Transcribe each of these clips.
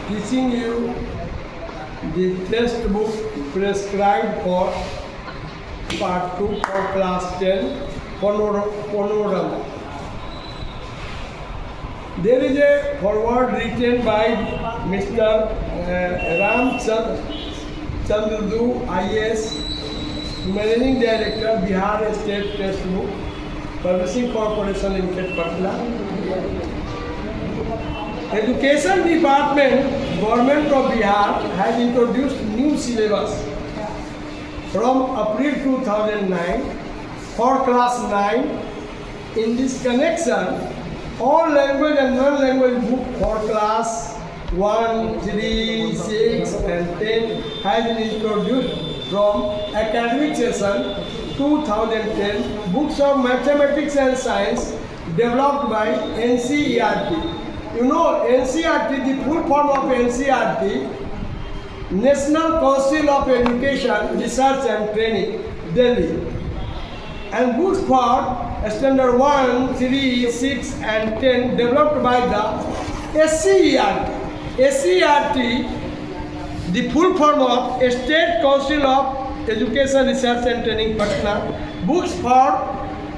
teaching you the textbook prescribed for Part 2 for Class 10 Panorama. There is a foreword written by Mr. Ram Chandru IAS, Managing Director, Bihar State Textbook Publishing Corporation Limited, Patna. Education Department, Government of Bihar has introduced new syllabus from April 2009 for Class 9. In this connection, all language and non-language book for Class 1, 3, 6 and 10 has been introduced from academic session 2010. Books of mathematics and science developed by NCERT. You know, NCERT, the full form of NCERT, National Council of Education, Research and Training, Delhi. And books for Standard 1, 3, 6 and 10 developed by the SCERT. SCERT, the full form of State Council of Education, Research and Training, Patna. Books for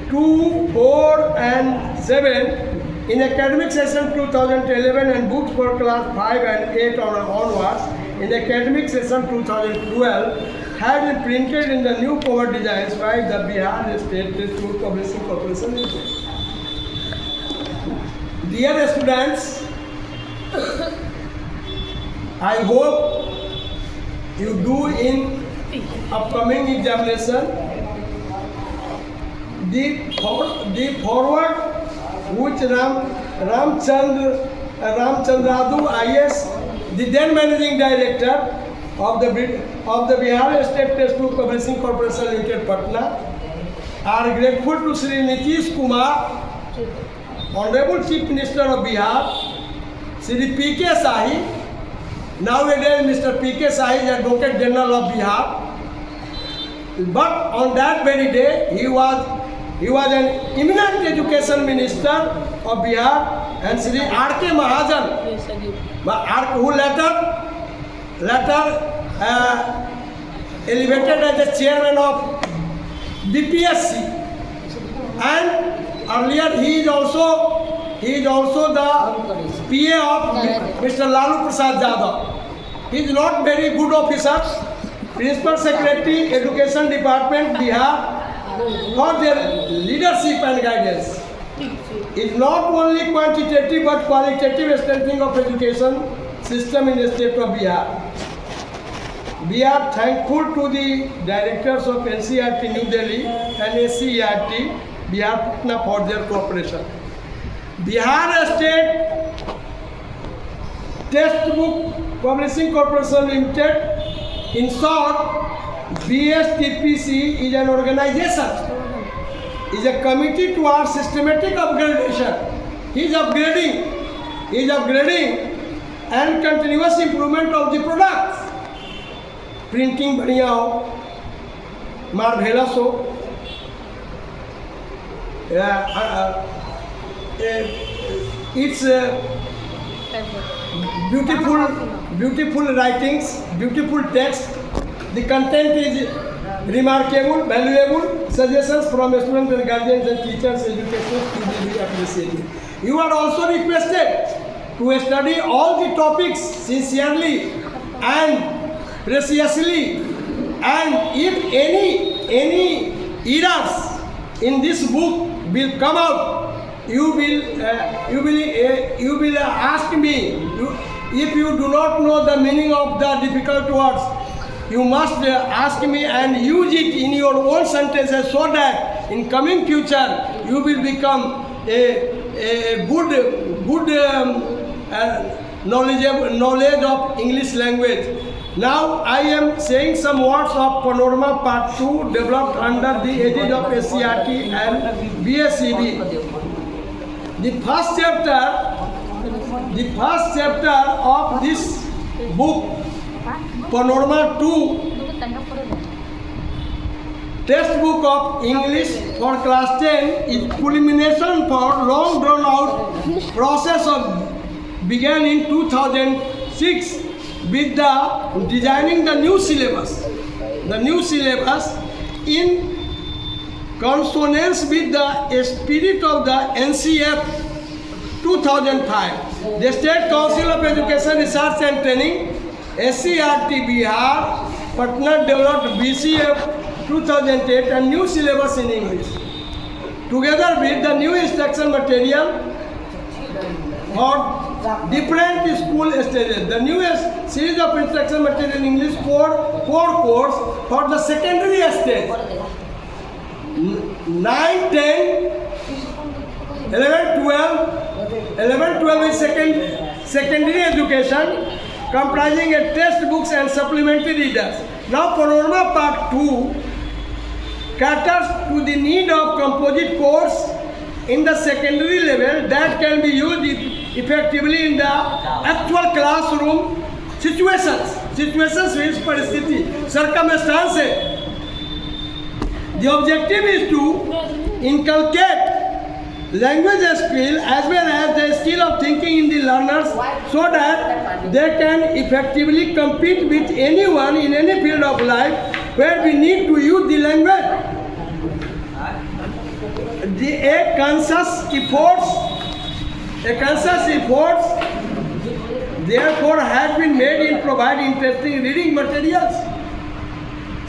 2, 4 and 7 in academic session 2011 and books for class 5 and 8 onwards in academic session 2012 have been printed in the new cover designs by the Bihar State Textbook Publishing Corporation Limited. Dear students, I hope you do in upcoming examination. The forward which Ramchandradu IAS, the then Managing Director of the Bihar State Textbook Publishing Corporation Limited, Patna, are grateful to Sri Nitish Kumar, Honorable Chief Minister of Bihar, Sri P.K. Sahi. Nowadays, Mr. P.K. Sahi is Advocate General of Bihar. But on that very day, he was an eminent education minister of Bihar, and Sri R.K. Mahajan, who later elevated as the chairman of BPSC, and earlier he is also the PA of Mr. Lalu Prasad Yadav. He is not very good officer. Principal Secretary, Education Department, Bihar, for their leadership and guidance. It's not only quantitative but qualitative strengthening of education system in the state of Bihar. We are thankful to the directors of NCERT New Delhi and SCERT Bihar Patna for their cooperation. Bihar State Textbook Publishing Corporation Limited, in short, BSTPC is an organization, is a committee towards systematic upgradation. He is upgrading and continuous improvement of the products. Printing बढ़िया हो, marvelous हो, it's beautiful writings, beautiful text. The content is remarkable, valuable. Suggestions from students and guardians and teachers, educators will be appreciated. You are also requested to study all the topics sincerely and preciously. And if any errors in this book will come out, you will ask me. If you do not know the meaning of the difficult words, you must ask me and use it in your own sentences so that in coming future you will become a good knowledge of English language. Now I am saying some words of Panorama Part 2 developed under the aegis of SCERT and BSEB. The first chapter of this book, Panorama 2, Textbook of English for Class 10, is culmination for long drawn out process of began in 2006 sticks with the designing the new syllabus. The new syllabus in consonance with the spirit of the NCF 2005. The State Council of Education Research and Training, SCRT Bihar, Patna developed BCF 2008 and new syllabus in English. Together with the new instruction material for different school stages. The newest series of instruction material in English core course for the secondary stage. 9, 10, 11, 12 is secondary education comprising a textbooks and supplementary readers. Now Panorama Part 2 caters to the need of composite course in the secondary level that can be used effectively in the actual classroom situations. Situations means परिस्थिति, circumstances. The objective is to inculcate language skill as well as the skill of thinking in the learners so that they can effectively compete with anyone in any field of life where we need to use the language. A conscious efforts therefore has been made in providing interesting reading materials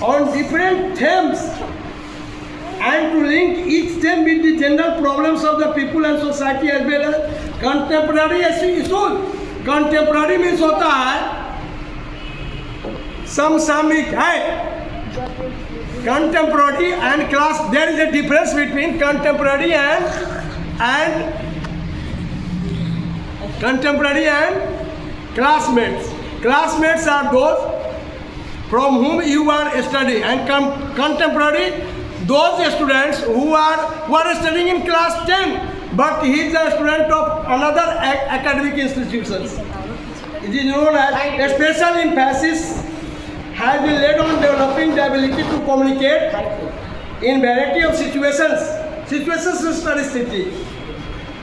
on different themes and to link each theme with the general problems of the people and society as well as contemporary issues. Contemporary means होता है समसामयिक है. Contemporary and class, there is a difference between contemporary and classmates. Classmates are those from whom you are studying, and contemporary those students who are studying in class 10, but he is a student of another academic institutions. It is known as a special emphasis has been laid on developing the ability to communicate in variety of situations परिस्थिति.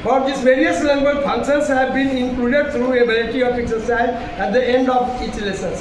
For these various language functions have been included through a variety of exercise at the end of each lesson.